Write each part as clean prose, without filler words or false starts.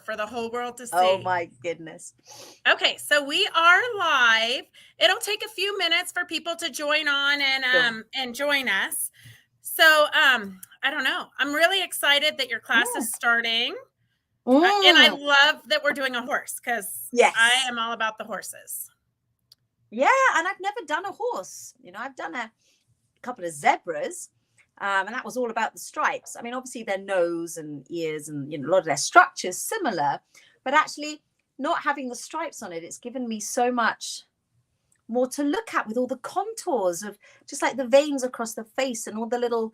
for the whole world to see. Oh my goodness. Okay, so we are live. It'll take a few minutes for people to join on and join us. So I don't know. I'm really excited that your class is starting. And I love that we're doing a horse because I am all about the horses. Yeah, and I've never done a horse. You know, I've done a couple of zebras, and that was all about the stripes. I mean, obviously their nose and ears and, you know, a lot of their structures similar, but actually not having the stripes on it, it's given me so much more to look at with all the contours of just like the veins across the face and all the little,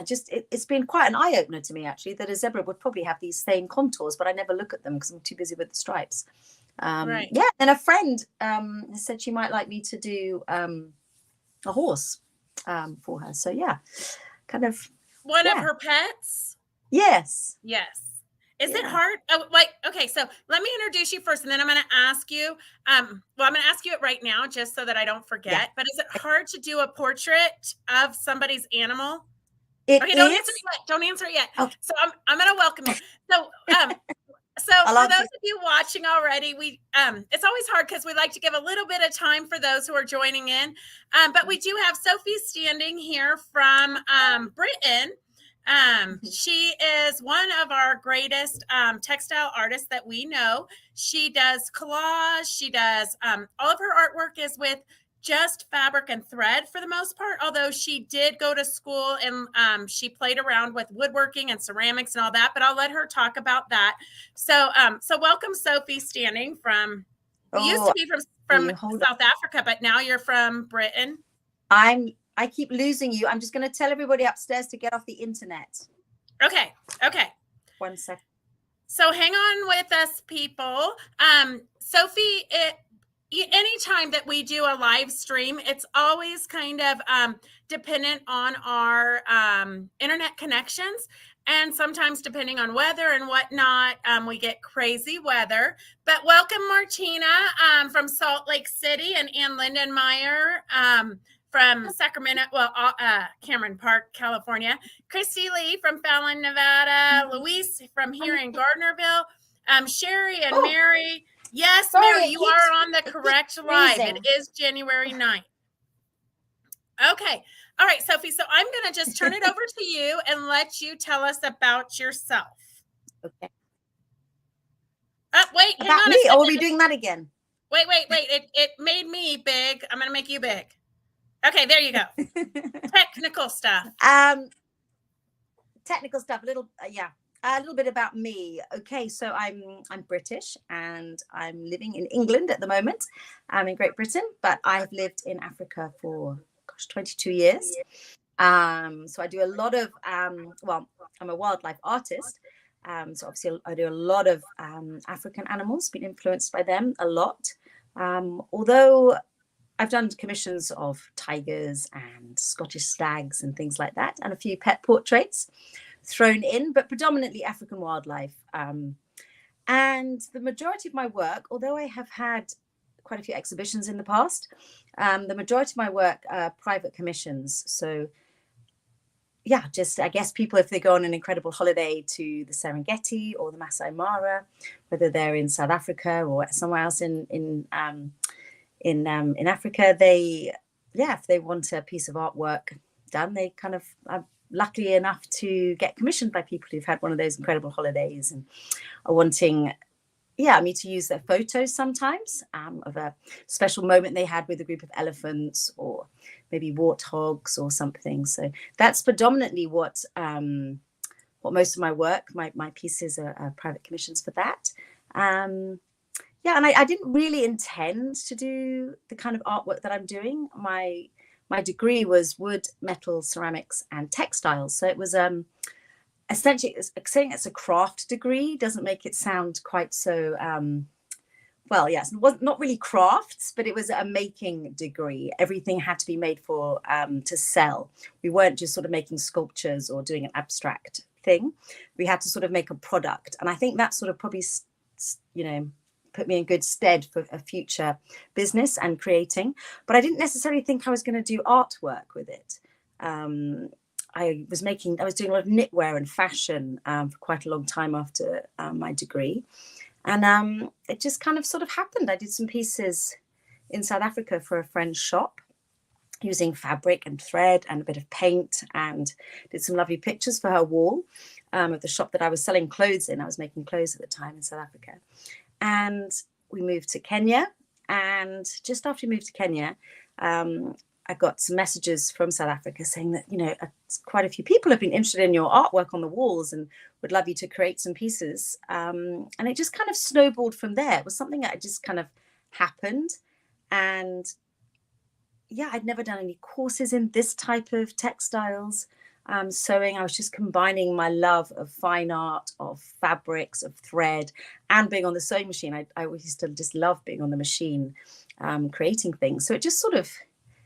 just it's been quite an eye-opener to me, actually, that a zebra would probably have these same contours, but I never look at them because I'm too busy with the stripes. Right. Yeah, and a friend said she might like me to do a horse for her. So yeah, kind of one of her pets. Yes. Is it hard? Oh, okay, so let me introduce you first, and then I'm going to ask you. I'm going to ask you it right now, just so that I don't forget. Yeah. But is it hard to do a portrait of somebody's animal? Don't answer it yet. Okay. So I'm going to welcome you. So for those of you watching already, we it's always hard because we like to give a little bit of time for those who are joining in. But we do have Sophie Standing here from Britain. She is one of our greatest textile artists that we know. She does collage. She does all of her artwork is with just fabric and thread for the most part, although she did go to school and she played around with woodworking and ceramics and all that, but I'll let her talk about that. So welcome, Sophie Standing from, you used to be from South Africa, but now you're from Britain. I keep losing you. I'm just going to tell everybody upstairs to get off the internet. Okay. 1 second. So hang on with us, people. Sophie, anytime that we do a live stream, it's always kind of dependent on our internet connections. And sometimes depending on weather and whatnot, we get crazy weather. But welcome, Martina from Salt Lake City, and Ann Lindenmeyer from Sacramento, Cameron Park, California. Christy Lee from Fallon, Nevada. Luis from here in Gardnerville. Sherry and Mary. Yes, Mary, you are on the correct live. It is January 9th. Okay. All right, Sophie. So I'm going to just turn it over to you and let you tell us about yourself. Okay. Wait, hang on. Me? Or are we doing that again? Wait. It made me big. I'm going to make you big. Okay, there you go. Technical stuff. Technical stuff. A little bit about me. Okay, so I'm British and I'm living in England at the moment. I'm in Great Britain, but I've lived in Africa for 22 years. So I do a lot of I'm a wildlife artist. So obviously I do a lot of African animals, been influenced by them a lot. Although I've done commissions of tigers and Scottish stags and things like that, and a few pet portraits thrown in, but predominantly African wildlife. And the majority of my work, although I have had quite a few exhibitions in the past, the majority of my work are private commissions. So I guess people, if they go on an incredible holiday to the Serengeti or the Masai Mara, whether they're in South Africa or somewhere else in Africa, if they want a piece of artwork done, they kind of are lucky enough to get commissioned by people who've had one of those incredible holidays and are wanting me to use their photos sometimes of a special moment they had with a group of elephants or maybe warthogs or something. So that's predominantly what most of my work, my pieces are private commissions for that. And I didn't really intend to do the kind of artwork that I'm doing. My degree was wood, metal, ceramics, and textiles. So it was essentially saying it's a craft degree doesn't make it sound quite so. It wasn't not really crafts, but it was a making degree. Everything had to be made for to sell. We weren't just sort of making sculptures or doing an abstract thing. We had to sort of make a product, and I think that sort of probably put me in good stead for a future business and creating. But I didn't necessarily think I was going to do artwork with it. I was doing a lot of knitwear and fashion for quite a long time after my degree. And it just kind of sort of happened. I did some pieces in South Africa for a friend's shop using fabric and thread and a bit of paint, and did some lovely pictures for her wall of the shop that I was selling clothes in. I was making clothes at the time in South Africa. And we moved to Kenya. And just after we moved to Kenya, I got some messages from South Africa saying that, you know, quite a few people have been interested in your artwork on the walls and would love you to create some pieces. And it just kind of snowballed from there. It was something that just kind of happened. And yeah, I'd never done any courses in this type of textiles. Sewing, I was just combining my love of fine art, of fabrics, of thread, and being on the sewing machine. I used to just love being on the machine, creating things. So it just sort of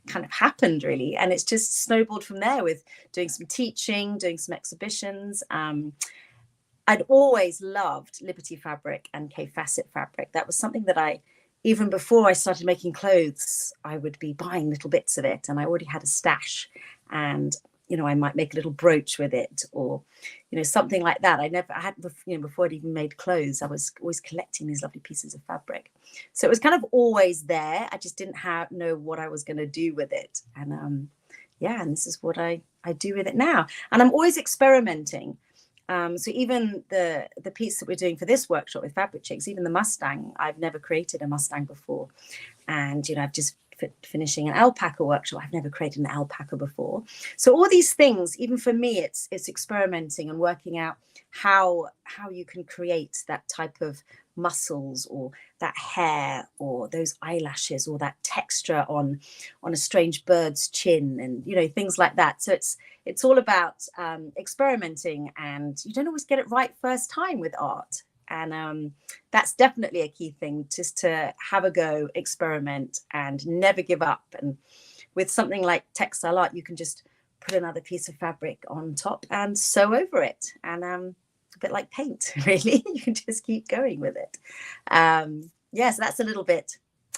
kind of happened, really. And it's just snowballed from there with doing some teaching, doing some exhibitions. I'd always loved Liberty fabric and K-facet fabric. That was something that even before I started making clothes, I would be buying little bits of it, and I already had a stash. And you know, I might make a little brooch with it, or, you know, something like that. I had, you know, before I'd even made clothes, I was always collecting these lovely pieces of fabric. So it was kind of always there. I just didn't know what I was going to do with it. And yeah, and this is what I do with it now. And I'm always experimenting. So even the piece that we're doing for this workshop with Fabric Chicks, even the Mustang, I've never created a Mustang before. And, you know, I've just finishing an alpaca workshop. I've never created an alpaca before. So all these things, even for me, it's experimenting and working out how you can create that type of muscles, or that hair, or those eyelashes, or that texture on a strange bird's chin, and, you know, things like that. So it's all about experimenting, and you don't always get it right first time with art. And that's definitely a key thing, just to have a go, experiment, and never give up. And with something like textile art, you can just put another piece of fabric on top and sew over it. And a bit like paint, really. You can just keep going with it. Yeah, so that's a little bit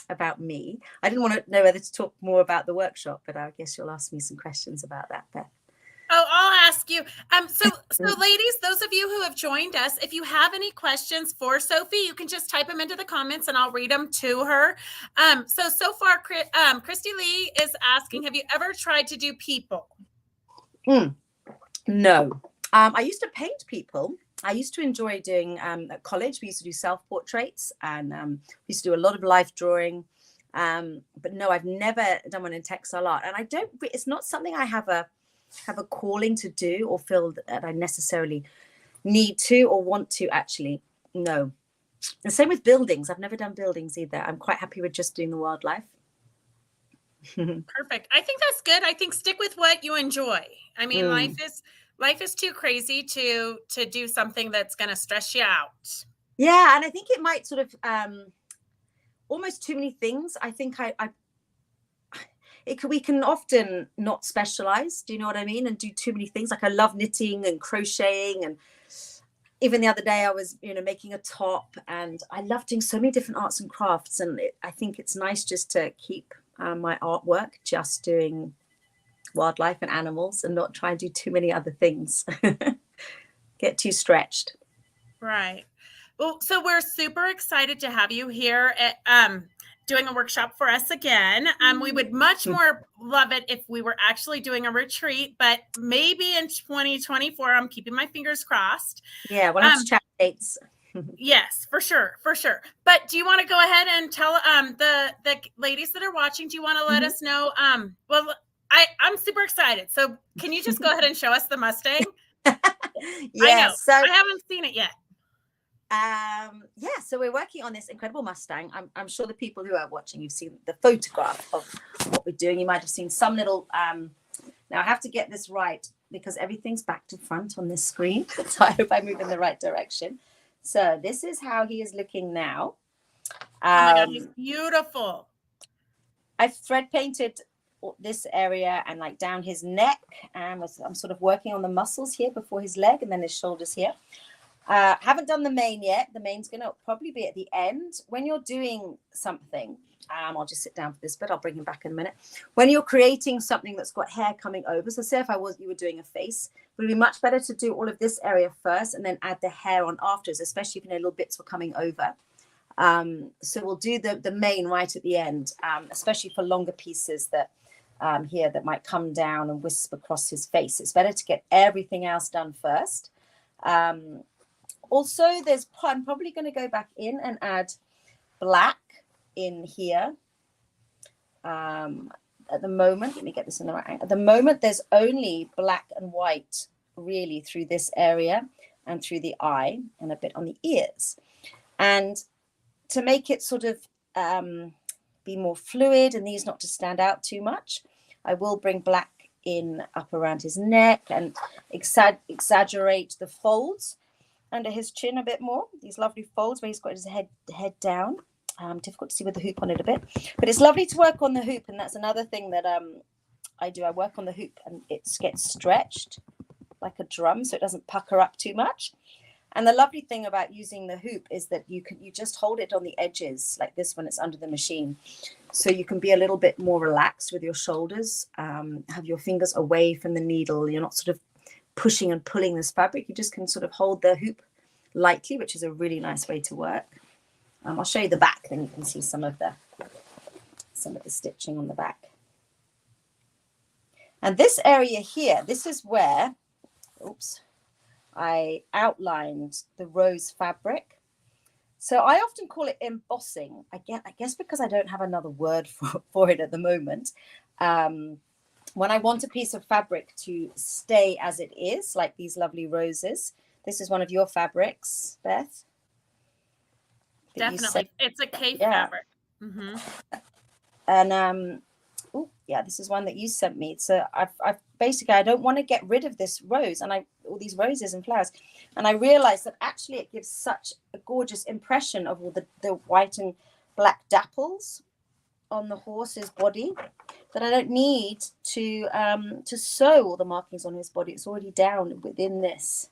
about me. I didn't want to know whether to talk more about the workshop, but I guess you'll ask me some questions about that, Beth. Oh, I'll ask you. So ladies, those of you who have joined us, if you have any questions for Sophie, you can just type them into the comments and I'll read them to her. So far, Christy Lee is asking, have you ever tried to do people? No. I used to paint people. I used to enjoy doing, at college, we used to do self-portraits, and we used to do a lot of life drawing. But no, I've never done one in textile art. And it's not something I have a calling to do, or feel that I necessarily need to or want to, actually. No. The same with buildings. I've never done buildings either. I'm quite happy with just doing the wildlife. Perfect. I think that's good. I think stick with what you enjoy. I mean, life is too crazy to do something that's going to stress you out. Yeah, and I think it might sort of almost too many things. I think we can often not specialize, do you know what I mean, and do too many things. Like, I love knitting and crocheting, and even the other day I was, you know, making a top, and I love doing so many different arts and crafts. And I think it's nice just to keep my artwork just doing wildlife and animals, and not try and do too many other things. Get too stretched. Right. Well, so we're super excited to have you here at doing a workshop for us again. We would much more love it if we were actually doing a retreat, but maybe in 2024. I'm keeping my fingers crossed. Yeah, we'll have to chat dates. Yes, for sure. But do you want to go ahead and tell the ladies that are watching, do you want to let us know? Well, I'm super excited. So can you just go ahead and show us the Mustang? Yeah, so I haven't seen it yet. Yeah, so we're working on this incredible Mustang. I'm sure the people who are watching, you've seen the photograph of what we're doing. You might have seen some little, now I have to get this right because everything's back to front on this screen. So I hope I move in the right direction. So this is how he is looking now. Oh my God, he's beautiful. I've thread painted this area and like down his neck. I'm sort of working on the muscles here before his leg, and then his shoulders here. Haven't done the mane yet. The mane's going to probably be at the end. When you're doing something, I'll just sit down for this bit. I'll bring him back in a minute. When you're creating something that's got hair coming over, so say if you were doing a face, it would be much better to do all of this area first and then add the hair on afterwards, especially if little bits were coming over. So we'll do the mane right at the end, especially for longer pieces that here that might come down and wisp across his face. It's better to get everything else done first. Also, I'm probably going to go back in and add black in here. At the moment, let me get this in the right angle. At the moment, there's only black and white really through this area and through the eye and a bit on the ears. And to make it sort of be more fluid and these not to stand out too much, I will bring black in up around his neck and exaggerate the folds under his chin a bit more. These lovely folds where he's got his head down. Difficult to see with the hoop on it a bit, but it's lovely to work on the hoop, and that's another thing that I do. I work on the hoop and it gets stretched like a drum so it doesn't pucker up too much. And the lovely thing about using the hoop is that you just hold it on the edges like this when it's under the machine, so you can be a little bit more relaxed with your shoulders, have your fingers away from the needle. You're not sort of pushing and pulling this fabric. You just can sort of hold the hoop lightly, which is a really nice way to work. I'll show you the back, then you can see some of the stitching on the back. And this area here, this is where, I outlined the rose fabric. So I often call it embossing. I guess because I don't have another word for it at the moment. When I want a piece of fabric to stay as it is, like these lovely roses. This is one of your fabrics, Beth. Definitely. It's a cape fabric. Mm-hmm. And this is one that you sent me. So I've basically, I don't want to get rid of this rose and all these roses and flowers. And I realized that actually it gives such a gorgeous impression of all the white and black dapples on the horse's body that I don't need to sew all the markings on his body. It's already down within this.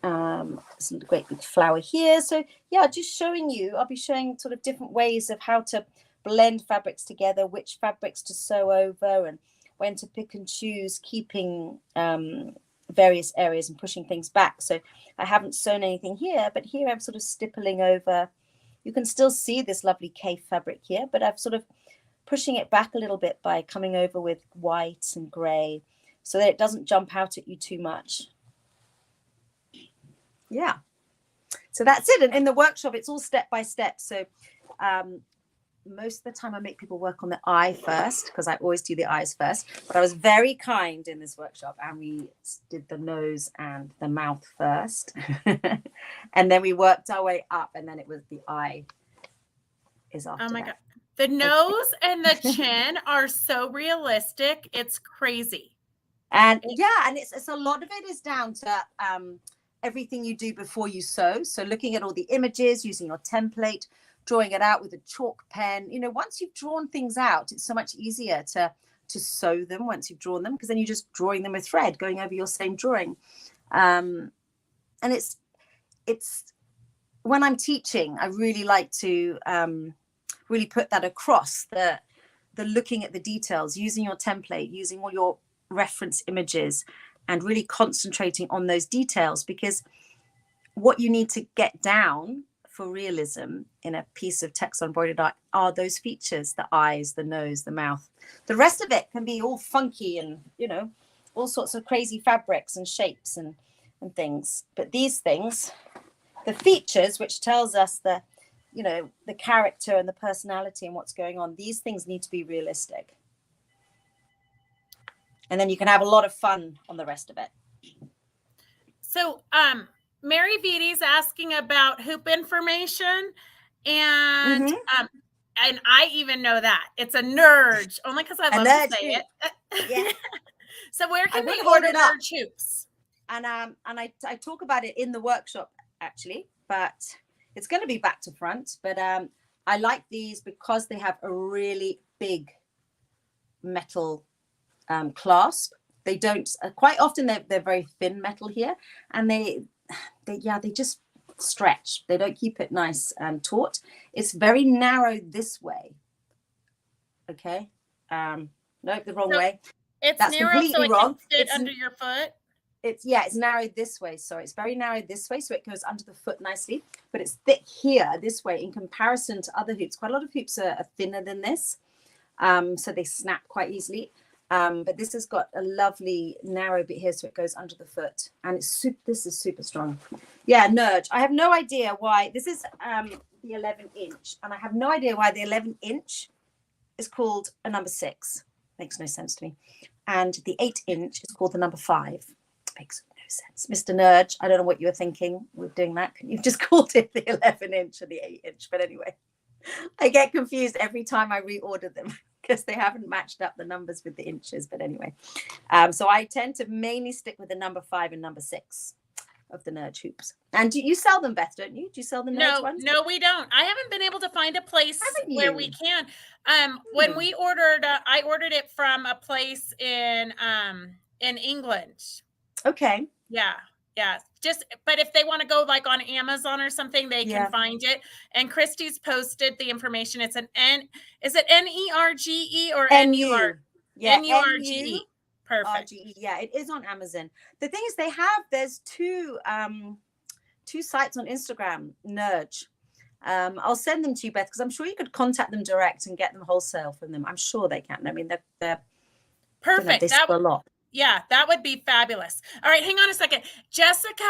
There's a great big flower here. So yeah, just showing you, I'll be showing sort of different ways of how to blend fabrics together, which fabrics to sew over, and when to pick and choose, keeping various areas and pushing things back. So I haven't sewn anything here, but here I'm sort of stippling over. You can still see this lovely cape fabric here, but I've sort of pushing it back a little bit by coming over with white and grey so that it doesn't jump out at you too much. Yeah, so that's it. And in the workshop, it's all step by step. So most of the time I make people work on the eye first, because I always do the eyes first. But I was very kind in this workshop and we did the nose and the mouth first. And then we worked our way up, and then it was the eye is after. Oh my God. The nose and the chin are so realistic. It's crazy. And yeah, and it's a lot of it is down to everything you do before you sew. So looking at all the images, using your template, drawing it out with a chalk pen. You know, once you've drawn things out, it's so much easier to sew them once you've drawn them, because then you're just drawing them with thread, going over your same drawing. And it's when I'm teaching, I really like to really put that across, the looking at the details, using your template, using all your reference images, and really concentrating on those details, because what you need to get down for realism in a piece of textile embroidered art are those features, the eyes, the nose, the mouth. The rest of it can be all funky and, you know, all sorts of crazy fabrics and shapes and things. But these things, the features, which tells us the, you know, the character and the personality and what's going on, these things need to be realistic. And then you can have a lot of fun on the rest of it. So Mary Vidi's asking about hoop information, and and I even know that. It's a nerd, only because I love to say it. Yeah. So where can we order nerd hoops? And I talk about it in the workshop actually, but it's going to be back to front. But I like these because they have a really big metal clasp. They don't quite often, they're very thin metal here, and they just stretch. They don't keep it nice and taut. It's very narrow this way. Okay. Nope, the wrong way. It's That's narrow, completely so it wrong. can fit under your foot. It's narrowed this way. Sorry, it's very narrow this way, so it goes under the foot nicely. But it's thick here this way in comparison to other hoops. Quite a lot of hoops are thinner than this, so they snap quite easily. But this has got a lovely narrow bit here, so it goes under the foot, and this is super strong. Yeah, Nudge. I have no idea why this is the 11-inch, and I have no idea why the 11-inch is called a number 6. Makes no sense to me. And the 8-inch is called the number 5. Makes no sense. Mr. Nudge, I don't know what you were thinking with doing that. You've just called it the 11-inch or the 8-inch. But anyway, I get confused every time I reorder them because they haven't matched up the numbers with the inches. But anyway, so I tend to mainly stick with the number 5 and number 6 of the Nudge hoops. And you sell them, Beth, don't you? Do you sell the Nudge ones? No, we don't. I haven't been able to find a place where we can. When we ordered, I ordered it from a place in England. Okay. Yeah. But if they want to go like on Amazon or something, they can find it. And Christy's posted the information. It's is it Nerge or NUR? Yeah, Nerge. Perfect. RGE. Yeah, it is on Amazon. The thing is, there's two sites on Instagram, Nudge. I'll send them to you, Beth, because I'm sure you could contact them direct and get them wholesale from them. I'm sure they can. I mean, they're perfect. They sell a lot. Yeah, that would be fabulous. All right, hang on a second. Jessica,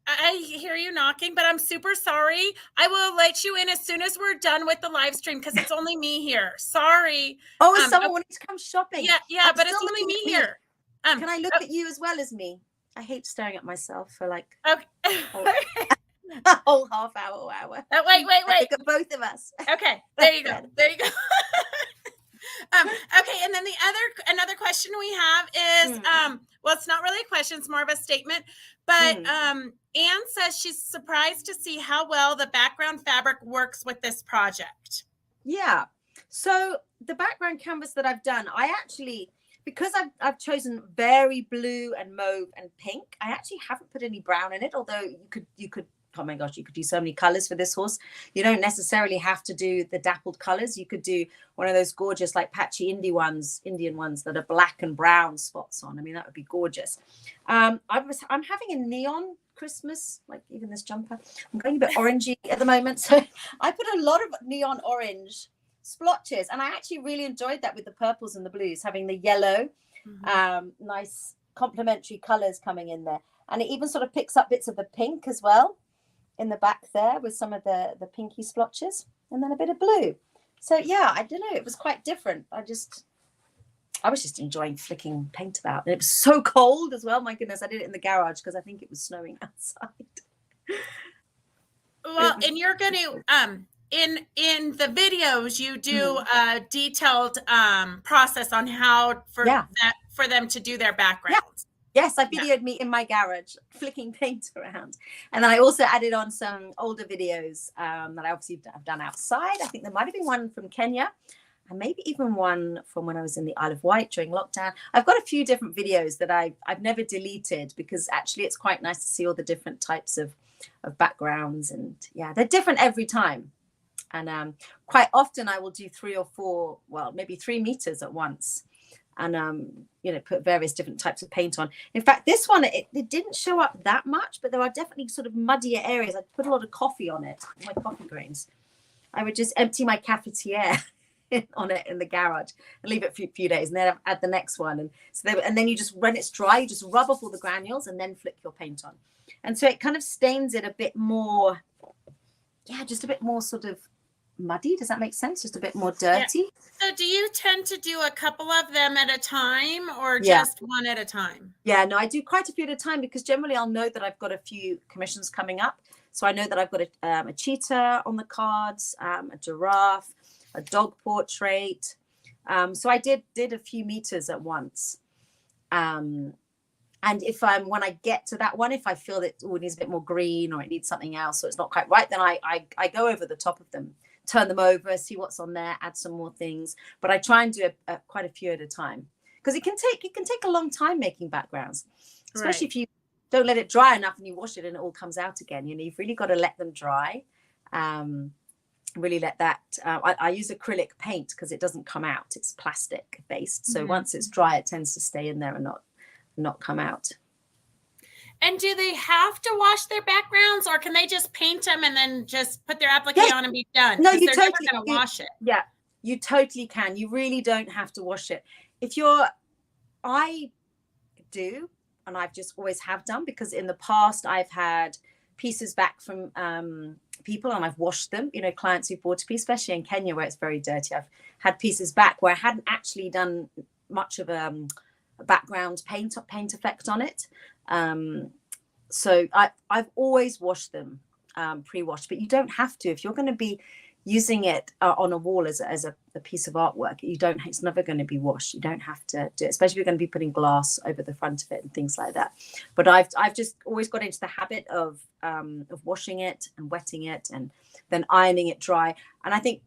I hear you knocking, but I'm super sorry. I will let you in as soon as we're done with the live stream because it's only me here. Sorry. Oh, is someone wanting to come shopping? Yeah, but it's only me here. Can I look at you as well as me? I hate staring at myself for like a whole half hour or hour. Wait. Look at both of us. Okay, there you go. Okay, and then another question we have is well, it's not really a question, it's more of a statement, but Anne says she's surprised to see how well the background fabric works with this project. Yeah, so the background canvas that I've done, I actually, because I've chosen very blue and mauve and pink, I actually haven't put any brown in it, although you could oh my gosh, you could do so many colors for this horse. You don't necessarily have to do the dappled colors. You could do one of those gorgeous like patchy Indian ones that are black and brown spots on. I mean, that would be gorgeous. I'm having a neon Christmas, like even this jumper. I'm going a bit orangey at the moment. So I put a lot of neon orange splotches, and I actually really enjoyed that with the purples and the blues, having the yellow, nice complementary colors coming in there. And it even sort of picks up bits of the pink as well in the back there with some of the pinky splotches, and then a bit of blue. So yeah, I don't know, it was quite different. I was just enjoying flicking paint about, and it was so cold as well. My goodness, I did it in the garage because I think it was snowing outside. Well, and you're going to in the videos you do a detailed process on how for them to do their backgrounds. Yes, I videoed me in my garage flicking paint around. And then I also added on some older videos that I obviously have done outside. I think there might have been one from Kenya and maybe even one from when I was in the Isle of Wight during lockdown. I've got a few different videos that I've never deleted because actually it's quite nice to see all the different types of backgrounds. And yeah, they're different every time. And quite often I will do 3 or 4, well, maybe 3 meters at once. And put various different types of paint on. In fact, this one, it didn't show up that much, but there are definitely sort of muddier areas. I put a lot of coffee on it, my coffee grains. I would just empty my cafetiere on it in the garage and leave it for a few days, and then add the next one. And then you just, when it's dry, you just rub off all the granules and then flick your paint on. And so it kind of stains it a bit more, just a bit more sort of muddy. Does that make sense? Just a bit more dirty. So do you tend to do a couple of them at a time or just one at a time? Yeah, no, I do quite a few at a time because generally I'll know that I've got a few commissions coming up. So I know that I've got a cheetah on the cards, a giraffe, a dog portrait. So I did a few meters at once. And when I get to that one, if I feel that it needs a bit more green or it needs something else or it's not quite right, then I go over the top of them, turn them over, see what's on there, add some more things. But I try and do quite a few at a time because it can take a long time making backgrounds, especially if you don't let it dry enough and you wash it and it all comes out again. You know, you've really got to let them dry. Really let that, I use acrylic paint because it doesn't come out. It's plastic based. So once it's dry, it tends to stay in there and not come out. And do they have to wash their backgrounds, or can they just paint them and then just put their applique on and be done? No, you they're totally never going to wash it. Yeah, you totally can. You really don't have to wash it. I do, and I've just always have done, because in the past I've had pieces back from people and I've washed them, you know, clients who bought a piece, especially in Kenya where it's very dirty. I've had pieces back where I hadn't actually done much of a background paint effect on it. So I've always washed them pre-washed, but you don't have to. If you're going to be using it on a wall as a piece of artwork, it's never going to be washed. You don't have to do it, especially if you're going to be putting glass over the front of it and things like that. But I've just always got into the habit of washing it and wetting it and then ironing it dry. And I think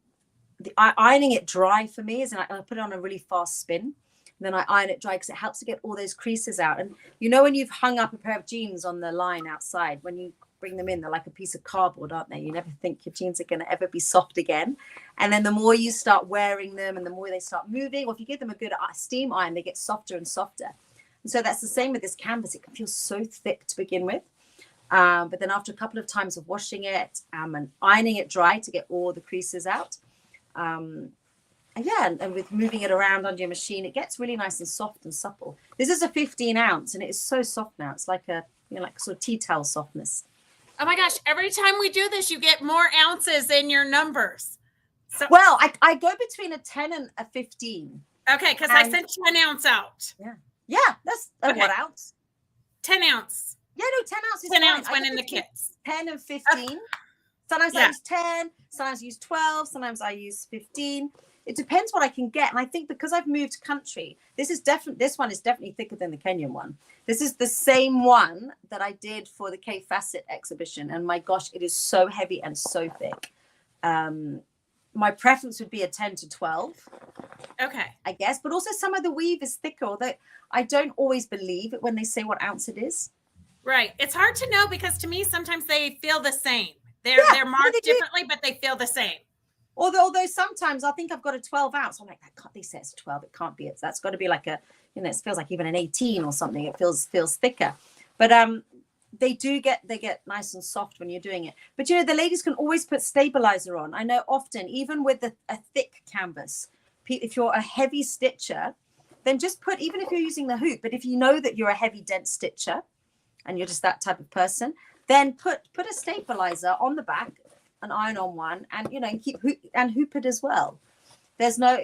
ironing it dry for me is, and I put it on a really fast spin. And then I iron it dry because it helps to get all those creases out. And you know, when you've hung up a pair of jeans on the line outside, when you bring them in, they're like a piece of cardboard, aren't they? You never think your jeans are going to ever be soft again. And then the more you start wearing them and the more they start moving, or if you give them a good steam iron, they get softer and softer. And so that's the same with this canvas. It can feel so thick to begin with. But then after a couple of times of washing it and ironing it dry to get all the creases out, and with moving it around under your machine, it gets really nice and soft and supple. This is a 15 ounce and it is so soft now. It's like a, you know, like sort of tea towel softness. Oh my gosh, every time we do this, you get more ounces in your numbers. So, well, I go between a 10 and a 15. Okay, because I sent you an ounce out. Yeah, that's what ounce? 10 ounce. Yeah, no, 10 ounces. 10 ounce went in the kits. 10 and 15. Sometimes I use 10, sometimes I use 12, sometimes I use 15. It depends what I can get. And I think because I've moved country, this one is definitely thicker than the Kenyan one. This is the same one that I did for the K Facet exhibition. And my gosh, it is so heavy and so thick. My preference would be a 10 to 12. Okay. I guess. But also some of the weave is thicker, although I don't always believe it when they say what ounce it is. Right. It's hard to know because to me, sometimes they feel the same. They're marked differently, but they feel the same. Although sometimes I think I've got a 12 ounce. I'm like, they say it's 12. It can't be. That's got to be like a, you know, it feels like even an 18 or something. It feels thicker. But they get nice and soft when you're doing it. But you know, the ladies can always put stabilizer on. I know often, even with a thick canvas, if you're a heavy stitcher, then just put, even if you're using the hoop, but if you know that you're a heavy dense stitcher and you're just that type of person, then put a stabilizer on the back, an iron on one, and you know, and hoop it as well. There's no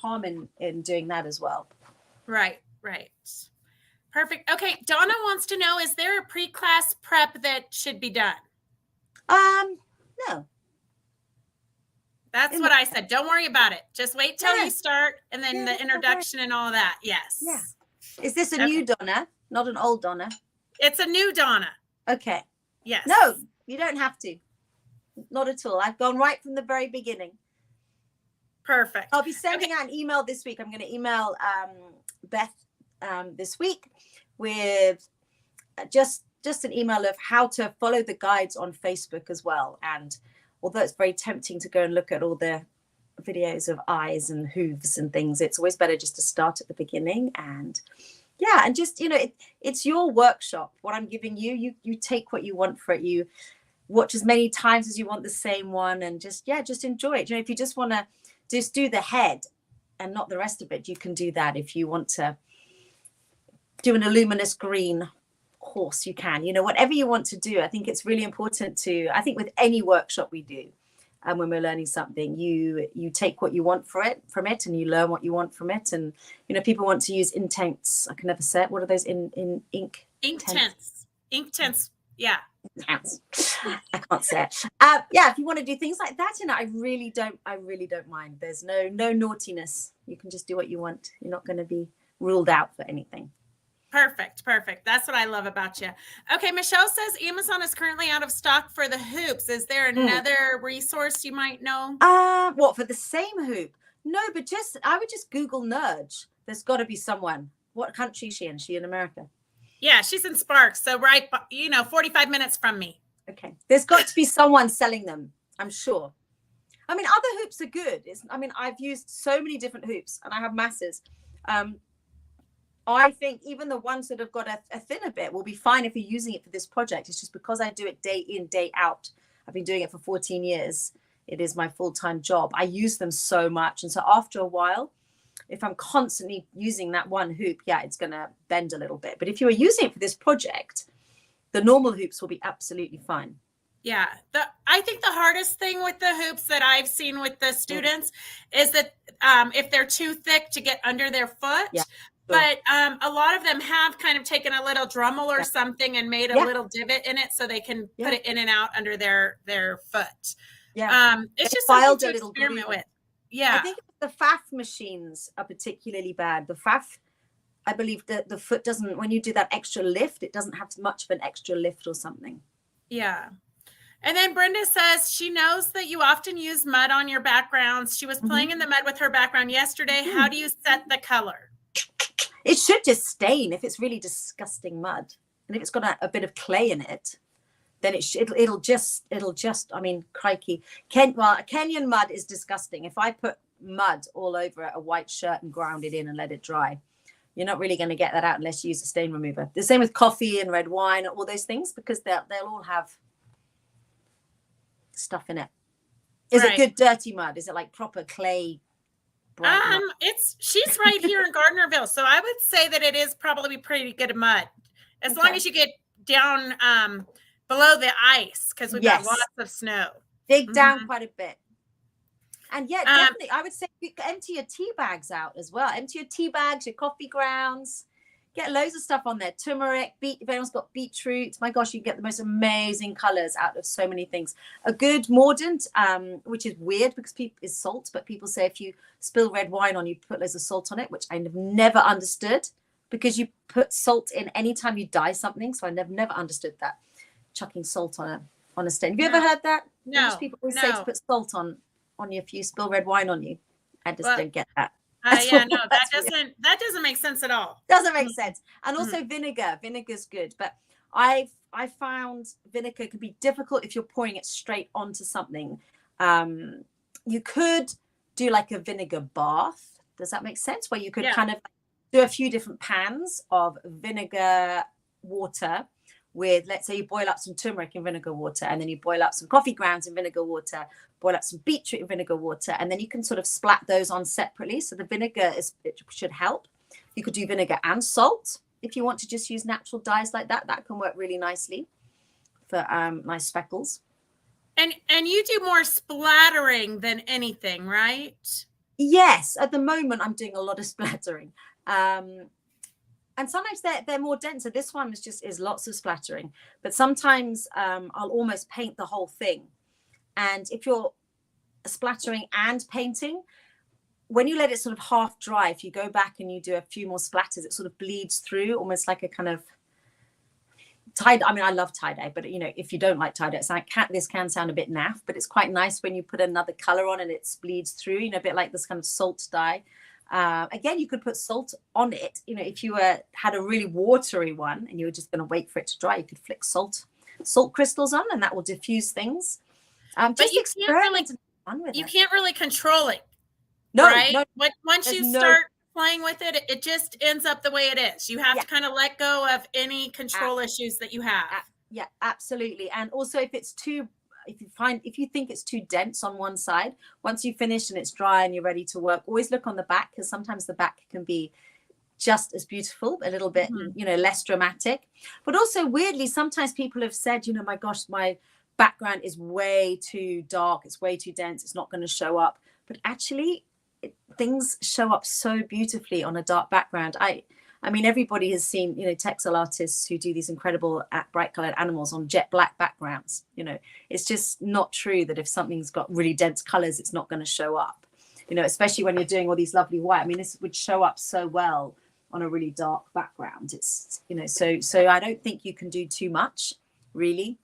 harm in doing that as well. Right. Perfect. Okay, Donna wants to know, is there a pre-class prep that should be done? No. That's what I said. Don't worry about it. Just wait till you start, and then the introduction and all that. Yes. Yeah. Is this a new Donna, not an old Donna? It's a new Donna. Okay. Yes. No, you don't have to. Not at all. I've gone right from the very beginning. Perfect. I'll be sending out an email this week. I'm going to email Beth this week with just an email of how to follow the guides on Facebook as well. And although it's very tempting to go and look at all the videos of eyes and hooves and things, it's always better just to start at the beginning. And and just, you know, it's your workshop. What I'm giving you take what you want for it. You watch as many times as you want the same one, and just enjoy it. You know, if you just want to just do the head and not the rest of it, you can do that. If you want to do an luminous green horse, you can, you know, whatever you want to do. I think it's really important to, I think with any workshop we do, and when we're learning something, you take what you want from it, and you learn what you want from it. And you know, people want to use intents. I can never say it. What are those in ink? Inktense. Yeah. I can't say it. If you want to do things like that, you know, I really don't mind. There's no naughtiness. You can just do what you want. You're not going to be ruled out for anything. Perfect. That's what I love about you. Okay, Michelle says Amazon is currently out of stock for the hoops. Is there another resource you might know? What, for the same hoop? No, but I would just Google Nerge. There's got to be someone. What country is she in? Is she in America? Yeah, she's in Sparks. So 45 minutes from me. Okay. There's got to be someone selling them, I'm sure. I mean, other hoops are good. I've used so many different hoops and I have masses. I think even the ones that have got a thinner bit will be fine if you're using it for this project. It's just because I do it day in, day out. I've been doing it for 14 years. It is my full-time job. I use them so much. And so after a while, if I'm constantly using that one hoop, yeah, it's going to bend a little bit. But if you are using it for this project, the normal hoops will be absolutely fine. Yeah. I think the hardest thing with the hoops that I've seen with the students is that if they're too thick to get under their foot. Yeah. But a lot of them have kind of taken a little Dremel or something and made a little divot in it so they can put it in and out under their foot. Yeah. It's just something to experiment with. Yeah. I think the FAF machines are particularly bad. The FAF, I believe that the foot doesn't, when you do that extra lift, it doesn't have much of an extra lift or something. Yeah. And then Brenda says she knows that you often use mud on your backgrounds. She was playing in the mud with her background yesterday. How do you set the color? It should just stain if it's really disgusting mud. And if it's got a bit of clay in it, then it'll just, I mean, crikey. Kenyan mud is disgusting. If I put mud all over a white shirt and ground it in and let it dry, you're not really going to get that out unless you use a stain remover. The same with coffee and red wine, all those things, because they'll all have stuff in it. Is it good dirty mud? Is it like proper clay? She's right here in Gardnerville, so I would say that it is probably pretty good mud, as long as you get down below the ice, because we've got lots of snow. Dig down quite a bit. And definitely, I would say you empty your tea bags out as well. Empty your tea bags, your coffee grounds. Get loads of stuff on there. Turmeric, if anyone's got beetroot, my gosh, you can get the most amazing colors out of so many things. A good mordant, which is weird because is salt, but people say if you spill red wine on, you put loads of salt on it, which I've never understood, because you put salt in anytime you dye something. So I never understood that, chucking salt on a stain. Have you ever heard that? No. Most people always say to put salt on you if you spill red wine on you. I just don't get that. That doesn't make sense at all. Doesn't make sense. And also vinegar's good, but I found vinegar can be difficult if you're pouring it straight onto something. You could do like a vinegar bath. Does that make sense? Where you could kind of do a few different pans of vinegar water with, let's say you boil up some turmeric in vinegar water, and then you boil up some coffee grounds in vinegar water, boil up some beetroot in vinegar water, and then you can sort of splat those on separately. So the vinegar it should help. You could do vinegar and salt if you want to just use natural dyes like that. That can work really nicely for nice speckles. And you do more splattering than anything, right? Yes, at the moment I'm doing a lot of splattering. And sometimes they're more denser. This one is lots of splattering, but sometimes I'll almost paint the whole thing. And if you're splattering and painting, when you let it sort of half dry, if you go back and you do a few more splatters, it sort of bleeds through, almost like a kind of tie-dye. I mean, I love tie-dye, but if you don't like tie-dye, this can sound a bit naff, but it's quite nice when you put another color on and it bleeds through, a bit like this kind of salt dye. Again, you could put salt on it. If you had a really watery one and you were just going to wait for it to dry, you could flick salt crystals on, and that will diffuse things. But you can't really control it. No, right? No, once you start playing with it, it just ends up the way it is. You have to kind of let go of any control issues that you have. Yeah, absolutely. And also, if you think it's too dense on one side, once you finish and it's dry and you're ready to work, always look on the back, because sometimes the back can be just as beautiful, a little bit, less dramatic. But also, weirdly, sometimes people have said, my gosh, my background is way too dark, it's way too dense, it's not going to show up. But actually, things show up so beautifully on a dark background. I mean, everybody has seen, textile artists who do these incredible bright colored animals on jet black backgrounds. It's just not true that if something's got really dense colors, it's not going to show up, especially when you're doing all these lovely white. I mean, this would show up so well on a really dark background. It's, so I don't think you can do too much, really.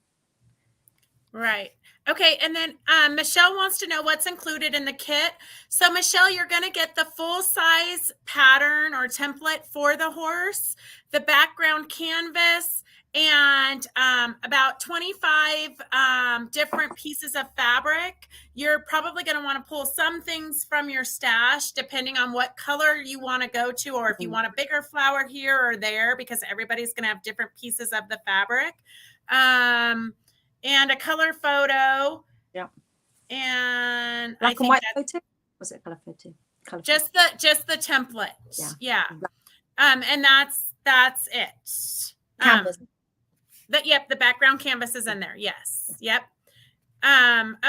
Right. Okay. And then Michelle wants to know what's included in the kit. So, Michelle, you're going to get the full size pattern or template for the horse, the background canvas, and about 25 different pieces of fabric. You're probably going to want to pull some things from your stash, depending on what color you want to go to, or if you want a bigger flower here or there, because everybody's going to have different pieces of the fabric. And a color photo. Yeah. And black and white photo. Was it color photo? Just the template. Yeah. And that's it. Canvas. The background canvas is in there. Yes. Yep.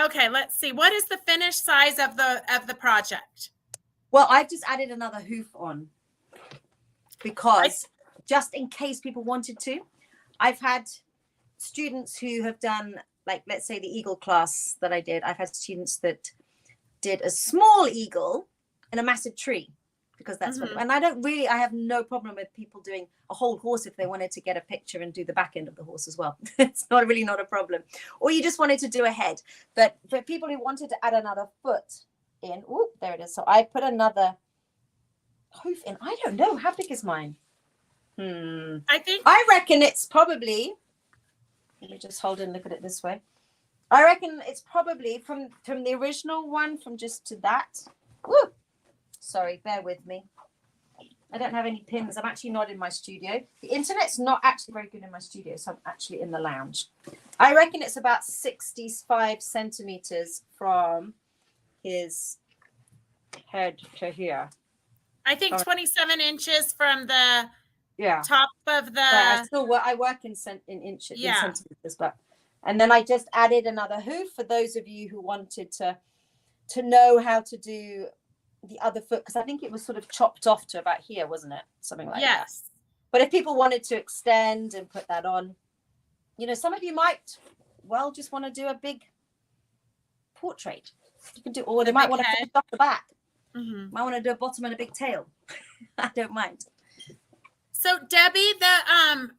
Okay, let's see. What is the finished size of the project? Well, I've just added another hoof on because just in case people wanted to. I've had students who have done, like, let's say the eagle class that I did. I've had students that did a small eagle in a massive tree, because that's what, and I have no problem with people doing a whole horse if they wanted to get a picture and do the back end of the horse as well. It's not a problem. Or you just wanted to do a head. But for people who wanted to add another foot in, oh, there it is. So I put another hoof in. I don't know. How big is mine? I reckon it's probably, let me just hold and look at it this way. I reckon it's probably from the original one, from just to that. Woo! Sorry, bear with me. I don't have any pins. I'm actually not in my studio. The internet's not actually very good in my studio, so I'm actually in the lounge. I reckon it's about 65 centimeters from his head to here. I think 27 inches from the top of the. I work in inches, in centimeters, but and then I just added another hoof for those of you who wanted to know how to do the other foot, because I think it was sort of chopped off to about here, wasn't it? Something like that. But if people wanted to extend and put that on, some of you might just want to do a big portrait. You can do, or they might want to finish off the back. Might want to do a bottom and a big tail. I don't mind. So Debbie,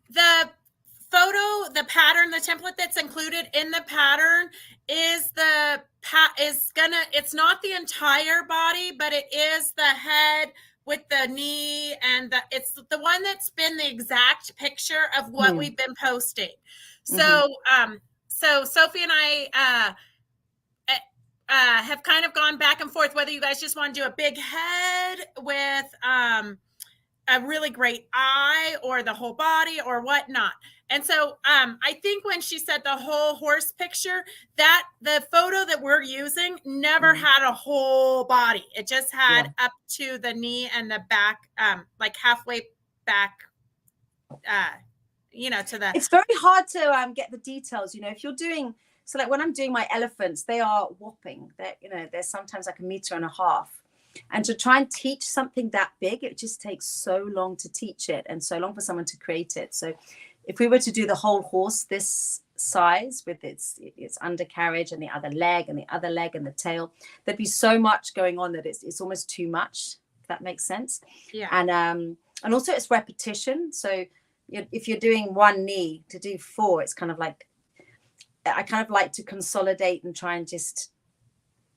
the photo, the pattern, the template that's included in the pattern is it's not the entire body, but it is the head with the knee, and it's the one that's been the exact picture of what we've been posting. So so Sophie and I have kind of gone back and forth whether you guys just want to do a big head with a really great eye, or the whole body, or whatnot. And so I think when she said the whole horse picture, that the photo that we're using never had a whole body. It just had up to the knee and the back, like halfway back, to the. It's very hard to get the details, if you're doing. So like when I'm doing my elephants, they are whopping. They're sometimes like 1.5 meters. And to try and teach something that big, it just takes so long to teach it and so long for someone to create it. So if we were to do the whole horse this size with its undercarriage and the other leg and the other leg and the tail, there'd be so much going on that it's almost too much, if that makes sense. Yeah. And also it's repetition. So if you're doing one knee, to do 4, it's kind of like, I kind of like to consolidate and try and just,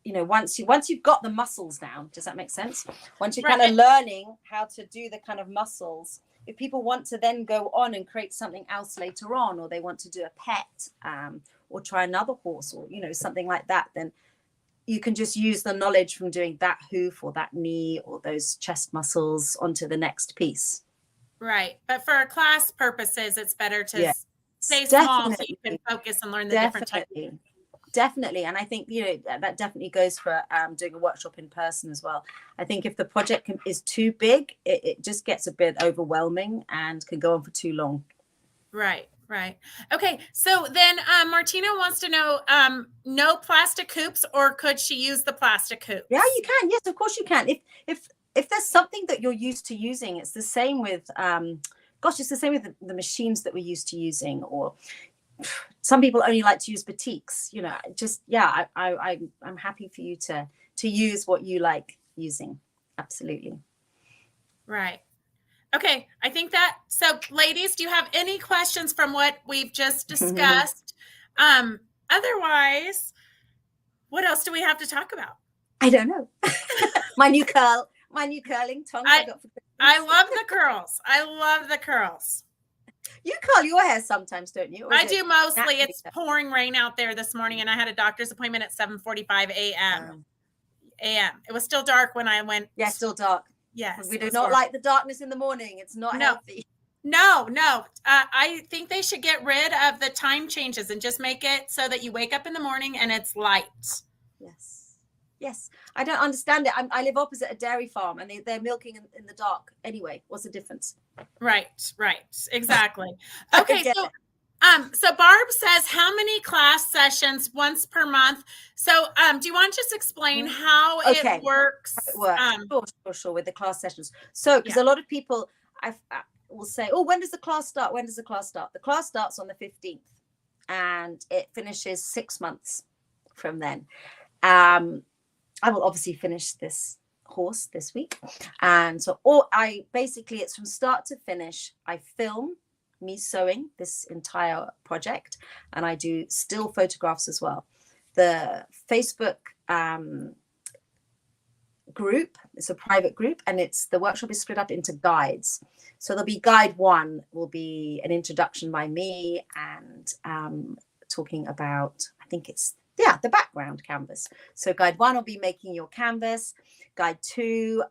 once you've got the muscles down, does that make sense? Once you're kind of learning how to do the kind of muscles, if people want to then go on and create something else later on, or they want to do a pet, or try another horse, or, something like that, then you can just use the knowledge from doing that hoof or that knee or those chest muscles onto the next piece. Right. But for class purposes, it's better to stay small so you can focus and learn the different techniques. Definitely. And I think, that definitely goes for doing a workshop in person as well. I think if the project is too big, it just gets a bit overwhelming and can go on for too long. Right. Okay. So then Martina wants to know, no plastic hoops, or could she use the plastic hoops? Yeah, you can. Yes, of course you can. If there's something that you're used to using, it's the same with, it's the same with the machines that we're used to using, or some people only like to use batiks, I'm happy for you to use what you like using. Absolutely. Right. Okay. I think so ladies, do you have any questions from what we've just discussed? otherwise, what else do we have to talk about? I don't know. my new curling tongs I got for Christmas. I love the curls. I love the curls. You curl your hair sometimes, don't you? I do mostly. It's pouring rain out there this morning, and I had a doctor's appointment at 7:45 a.m. It was still dark when I went. Yeah, still dark. Yes. We do not like the darkness in the morning. It's not healthy. No. I think they should get rid of the time changes and just make it so that you wake up in the morning and it's light. Yes. I don't understand it. I live opposite a dairy farm, and they're milking in the dark. Anyway, what's the difference? Right. Exactly. Okay, so Barb says, how many class sessions once per month? So do you want to just explain how it works? Sure, with the class sessions. So because a lot of people I will say, oh, when does the class start? The class starts on the 15th, and it finishes 6 months from then. I will obviously finish this course this week, and so it's from start to finish. I film me sewing this entire project, and I do still photographs as well. The Facebook group, it's a private group, and the workshop is split up into guides. So there'll be guide 1 will be an introduction by me, and talking about, I think it's the background canvas. So guide 1 will be making your canvas. Guide 2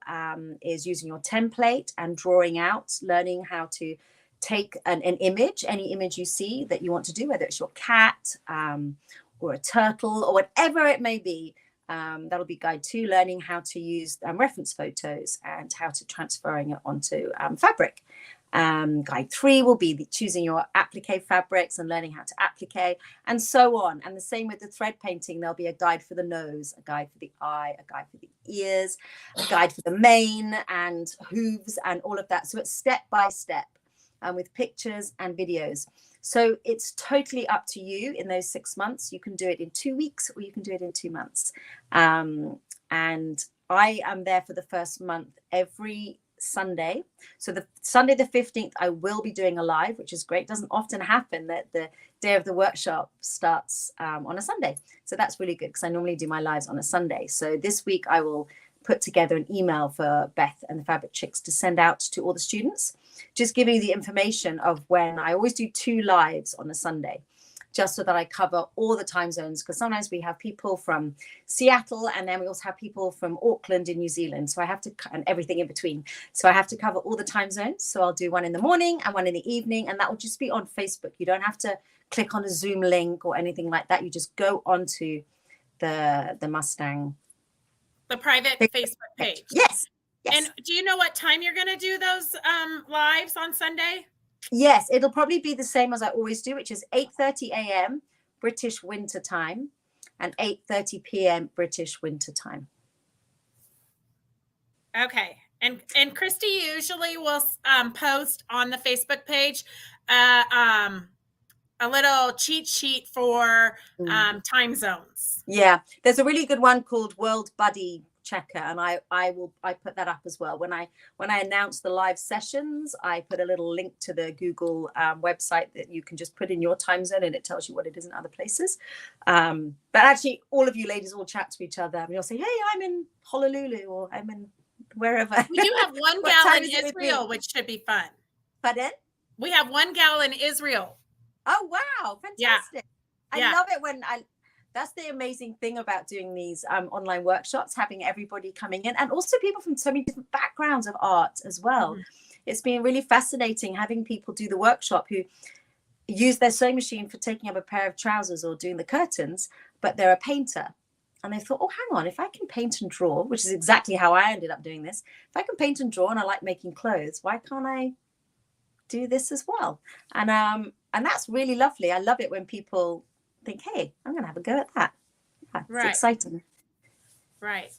is using your template and drawing out, learning how to take an image, any image you see that you want to do, whether it's your cat or a turtle or whatever it may be. That'll be guide 2, learning how to use reference photos and how to transferring it onto fabric. Guide 3 will be choosing your applique fabrics and learning how to applique, and so on. And the same with the thread painting. There'll be a guide for the nose, a guide for the eye, a guide for the ears, a guide for the mane and hooves and all of that. So it's step by step, with pictures and videos. So it's totally up to you in those 6 months. You can do it in 2 weeks, or you can do it in 2 months. And I am there for the first month every Sunday. So the Sunday the 15th, I will be doing a live, which is great. It doesn't often happen that the day of the workshop starts on a Sunday. So that's really good, because I normally do my lives on a Sunday. So this week I will put together an email for Beth and the Fabric Chicks to send out to all the students, just giving you the information of when. I always do 2 lives on a Sunday, just so that I cover all the time zones, because sometimes we have people from Seattle, and then we also have people from Auckland in New Zealand. So I have to, and everything in between. So I have to cover all the time zones. So I'll do one in the morning and one in the evening, and that will just be on Facebook. You don't have to click on a Zoom link or anything like that. You just go onto the Mustang. The private Facebook page. Yes. And do you know what time you're going to do those lives on Sunday? Yes, it'll probably be the same as I always do, which is 8:30 a.m. British Winter Time and 8:30 p.m. British Winter Time. Okay. And Christy usually will post on the Facebook page a little cheat sheet for time zones. Yeah, there's a really good one called World Buddy Checker, and I put that up as well. When I announce the live sessions, I put a little link to the Google website that you can just put in your time zone, and it tells you what it is in other places. But actually, all of you ladies all chat to each other, and you'll say, "Hey, I'm in Honolulu," or "I'm in wherever." We do have one gal in Israel, which should be fun. Pardon? We have one gal in Israel. Oh wow, fantastic! I love it when that's the amazing thing about doing these online workshops, having everybody coming in, and also people from so many different backgrounds of art as well. Mm-hmm. It's been really fascinating having people do the workshop who use their sewing machine for taking up a pair of trousers or doing the curtains, but they're a painter. And they thought, oh, hang on, if I can paint and draw, which is exactly how I ended up doing this. If I can paint and draw and I like making clothes, why can't I do this as well? And that's really lovely. I love it when people think, hey, I'm going to have a go at that. Yeah, it's exciting. Right.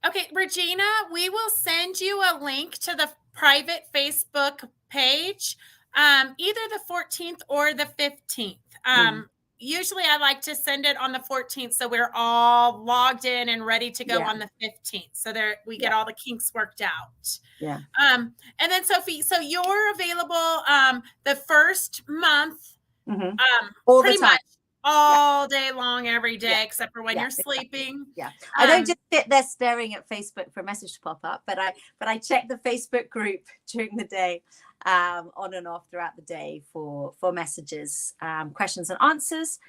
Okay, Regina, we will send you a link to the private Facebook page, either the 14th or the 15th. Usually I like to send it on the 14th, so we're all logged in and ready to go on the 15th. So we get all the kinks worked out. Yeah. And then Sophie, so you're available the first month. All pretty the time. much all day long, every day, Yeah. except for when Yeah, you're exactly. sleeping. Yeah. I don't just sit there staring at Facebook for a message to pop up, but I check the Facebook group during the day, on and off throughout the day for messages, questions and answers.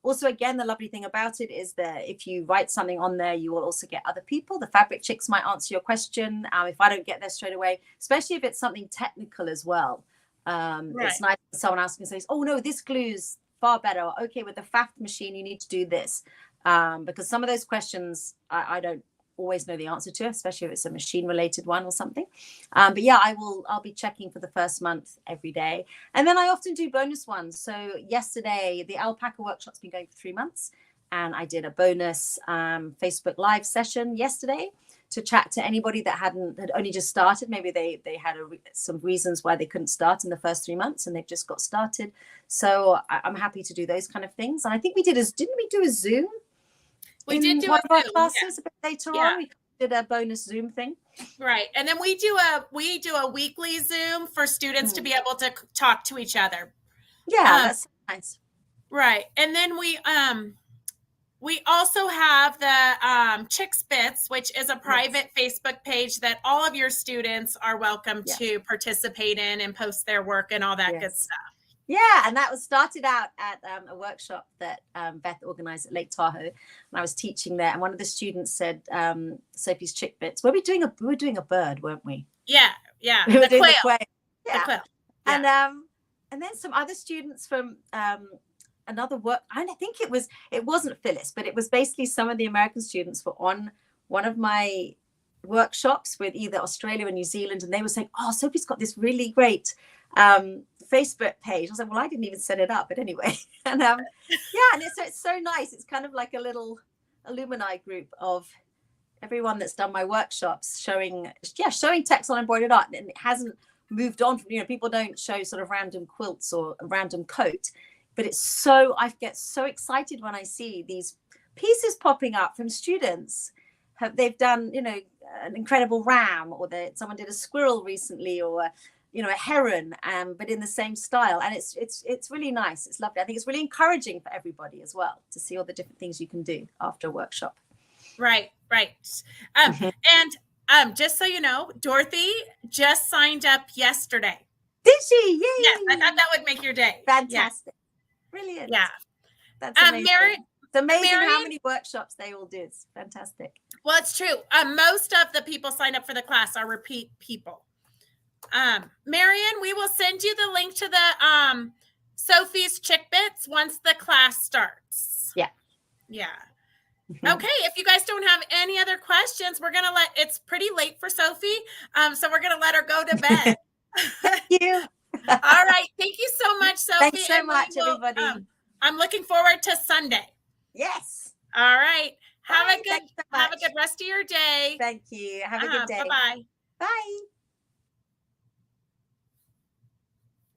Also, again, the lovely thing about it is that if you write something on there, you will also get other people. The fabric chicks might answer your question. If I don't get there straight away, especially if it's something technical as well. It's nice when someone asks me, says, "Oh no, this glue's far better." Or, okay, with the FAFT machine, you need to do this. Because some of those questions I don't always know the answer to, especially if it's a machine related one or something. But yeah, I'll be checking for the first month every day. And then I often do bonus ones. So yesterday, the alpaca workshop's been going for 3 months. And I did a bonus Facebook Live session yesterday to chat to anybody that had only just started. Maybe they had some reasons why they couldn't start in the first 3 months and they've just got started. So I'm happy to do those kind of things. And I think didn't we do a Zoom? We did do one of our Zoom, classes a bit later on. We did a bonus Zoom thing. Right. And then we do a weekly Zoom for students to be able to talk to each other. Yeah, that's nice. Right. And then we also have the Chicks Bits, which is a private Facebook page that all of your students are welcome to participate in and post their work and all that good stuff. Yeah, and that was started out at a workshop that Beth organized at Lake Tahoe, and I was teaching there. And one of the students said, "Sophie's Chick Bits." We were doing a bird, weren't we? Yeah, yeah. We were doing the quail. Yeah. The quail. Yeah. And then some other students from another work. I think it wasn't Phyllis, but it was basically some of the American students were on one of my workshops with either Australia or New Zealand, and they were saying, "Oh, Sophie's got this really great Facebook page." I was like, "Well, I didn't even set it up," but anyway. And and it's so nice. It's kind of like a little alumni group of everyone that's done my workshops, showing textile embroidered art, and it hasn't moved on from, people don't show sort of random quilts or a random coat, but I get so excited when I see these pieces popping up from students. They've done, an incredible ram, or someone did a squirrel recently, or a heron, but in the same style. And it's really nice. It's lovely. I think it's really encouraging for everybody as well to see all the different things you can do after a workshop. Right. And just so you know, Dorothy just signed up yesterday. Did she? Yay! Yes, I thought that would make your day. Fantastic. Brilliant. Yeah. That's amazing. It's amazing how many workshops they all do. It's fantastic. Well, it's true. Most of the people signed up for the class are repeat people. Marion, we will send you the link to the Sophie's Chick Bits once the class starts. Yeah. Okay, if you guys don't have any other questions, it's pretty late for Sophie, so we're gonna let her go to bed. Thank you. All right, thank you so much, Sophie. Thanks so much, everybody. I'm looking forward to Sunday. Yes. All right. Have a good rest of your day. Thank you. Have a good day. Bye-bye. Bye.